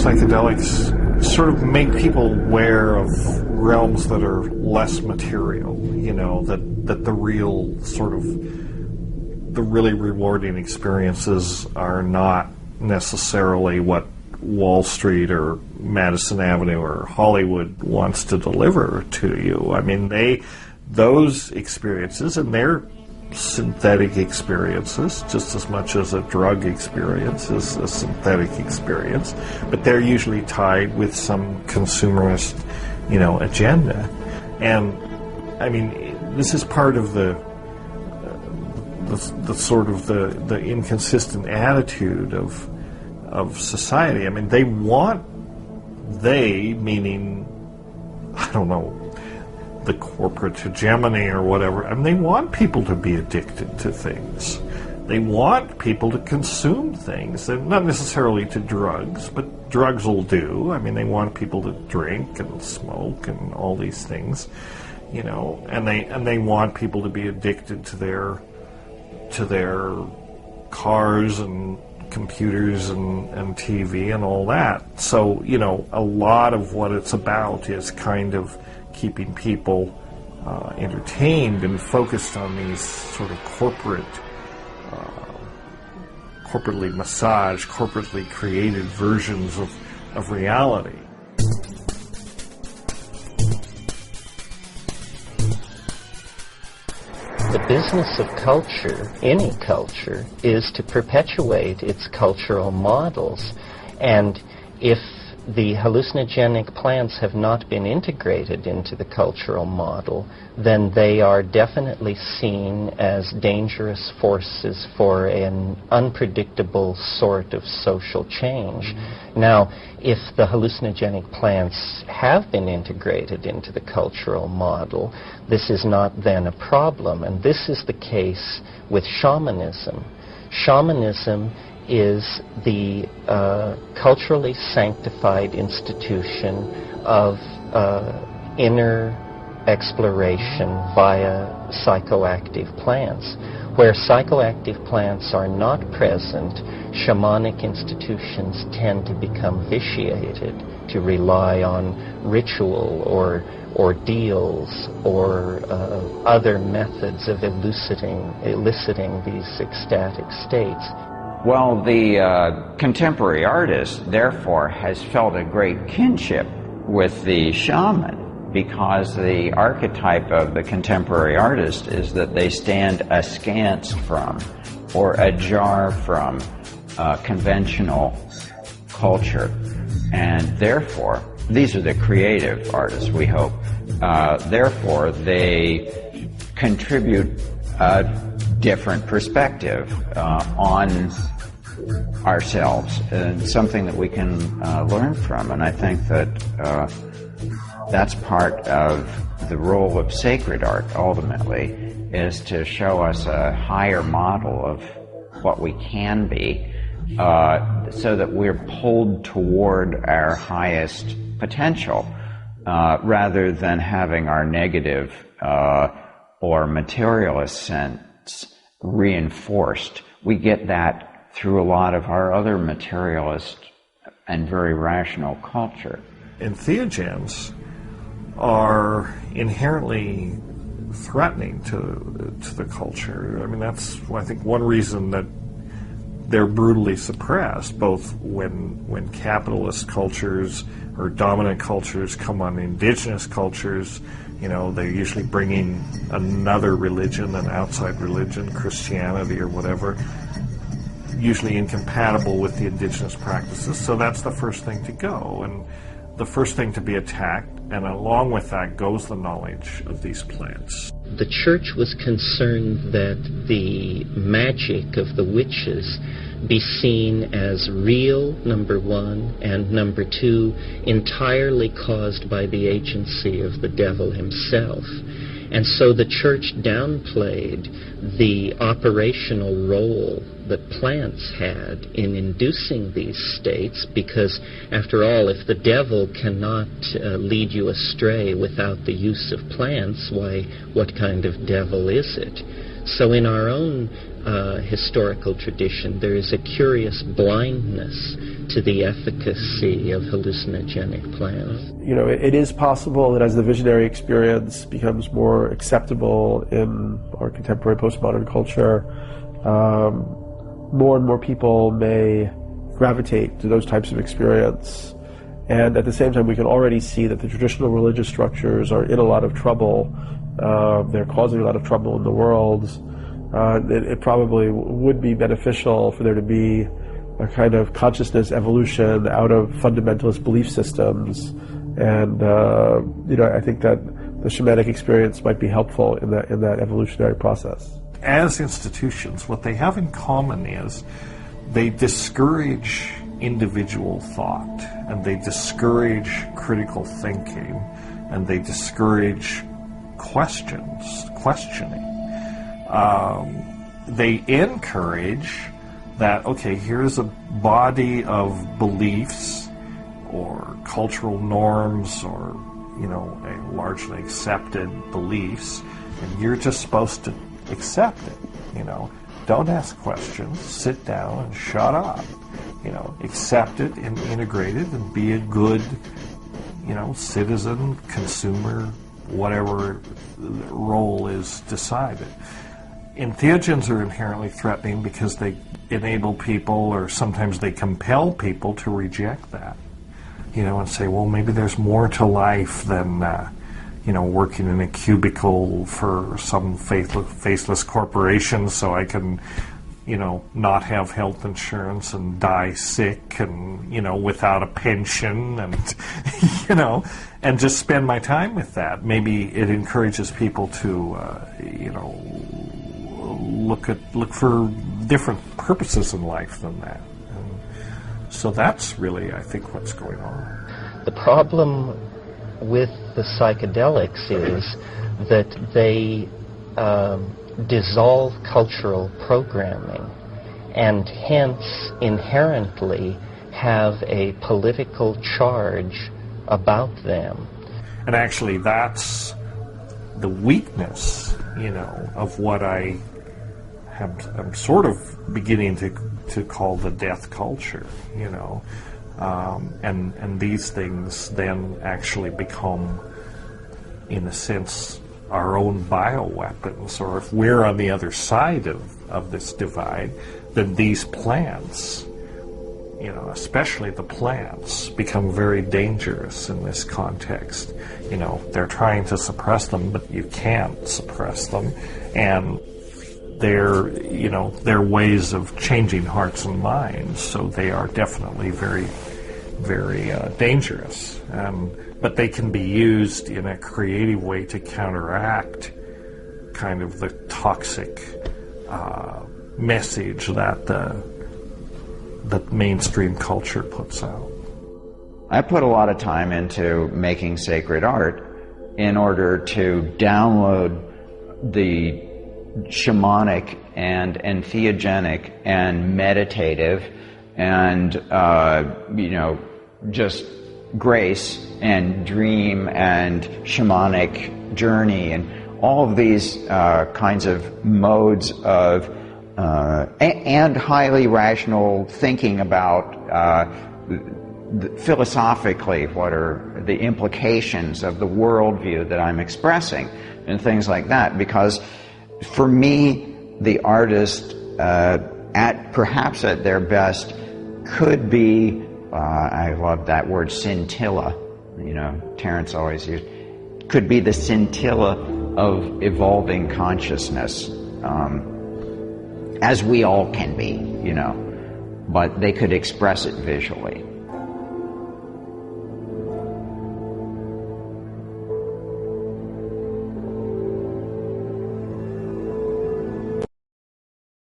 psychedelics sort of make people aware of realms that are less material, that the real sort of, the really rewarding experiences are not necessarily what Wall Street or Madison Avenue or Hollywood wants to deliver to you. I mean, those experiences, and they're synthetic experiences just as much as a drug experience is a synthetic experience, but they're usually tied with some consumerist, agenda. And I mean, this is part of the sort of the inconsistent attitude of society. I mean, meaning, I don't know, the corporate hegemony or whatever, I mean, they want people to be addicted to things. They want people to consume things, and not necessarily to drugs, but drugs will do. I mean, they want people to drink and smoke and all these things, and they want people to be addicted to their cars and computers and TV and all that. So, a lot of what it's about is kind of keeping people entertained and focused on these sort of corporately massaged, corporately created versions of reality. The business of culture, any culture, is to perpetuate its cultural models. And if the hallucinogenic plants have not been integrated into the cultural model, then they are definitely seen as dangerous forces for an unpredictable sort of social change. Mm-hmm. Now, if the hallucinogenic plants have been integrated into the cultural model, this is not then a problem, and this is the case with shamanism. Shamanism is the culturally sanctified institution of inner exploration via psychoactive plants. Where psychoactive plants are not present, shamanic institutions tend to become vitiated, to rely on ritual or ordeals or other methods of eliciting these ecstatic states. Well, the contemporary artist, therefore, has felt a great kinship with the shaman, because the archetype of the contemporary artist is that they stand askance from or ajar from conventional culture. And therefore, these are the creative artists, we hope. Therefore, they contribute a different perspective on ourselves, and something that we can learn from. And I think that that's part of the role of sacred art, ultimately, is to show us a higher model of what we can be, so that we're pulled toward our highest potential, rather than having our negative or materialist sense reinforced. We get that through a lot of our other materialist and very rational culture. Entheogens are inherently threatening to the culture. I mean, that's, I think, one reason that they're brutally suppressed, both when capitalist cultures or dominant cultures come on indigenous cultures. They're usually bringing another religion, an outside religion, Christianity or whatever, usually incompatible with the indigenous practices. So that's the first thing to go, and the first thing to be attacked, and along with that goes the knowledge of these plants. The church was concerned that the magic of the witches be seen as real, number one, and number two, entirely caused by the agency of the devil himself. And so the church downplayed the operational role that plants had in inducing these states, because, after all, if the devil cannot lead you astray without the use of plants, why, what kind of devil is it? So in our own historical tradition, there is a curious blindness to the efficacy of hallucinogenic plants? You know, it is possible that as the visionary experience becomes more acceptable in our contemporary postmodern culture, more and more people may gravitate to those types of experience. And at the same time, we can already see that the traditional religious structures are in a lot of trouble. They're causing a lot of trouble in the world. It probably would be beneficial for there to be a kind of consciousness evolution out of fundamentalist belief systems. And, you know, I think that the shamanic experience might be helpful in that evolutionary process. As institutions, what they have in common is they discourage individual thought, and they discourage critical thinking, and they discourage questioning. They encourage that, okay, here's a body of beliefs or cultural norms or, you know, a largely accepted beliefs, and you're just supposed to accept it, you know. Don't ask questions, sit down and shut up. You know, accept it and integrate it and be a good, you know, citizen, consumer, whatever role is decided. Entheogens are inherently threatening because they enable people, or sometimes they compel people to reject that, you know, and say, well, maybe there's more to life than, you know, working in a cubicle for some faceless corporation so I can, you know, not have health insurance and die sick and, you know, without a pension and, you know, and just spend my time with that. Maybe it encourages people to, you know, look for different purposes in life than that. And so that's really, I think, what's going on. The problem with the psychedelics is that they dissolve cultural programming and hence inherently have a political charge about them. And actually that's the weakness, you know, of what I'm sort of beginning to call the death culture, you know. And these things then actually become, in a sense, our own bioweapons, or if we're on the other side of this divide, then these plants, you know, especially the plants, become very dangerous in this context. You know, they're trying to suppress them, but you can't suppress them, and they're, you know, they're ways of changing hearts and minds, so they are definitely very, very dangerous. But they can be used in a creative way to counteract kind of the toxic message that that mainstream culture puts out. I put a lot of time into making sacred art in order to download the shamanic and entheogenic and meditative and, you know, just grace and dream and shamanic journey and all of these kinds of modes of and highly rational thinking about philosophically what are the implications of the worldview that I'm expressing and things like that, because for me the artist perhaps at their best could be I love that word scintilla, you know, Terence always used, could be the scintilla of evolving consciousness, as we all can be, you know, but they could express it visually.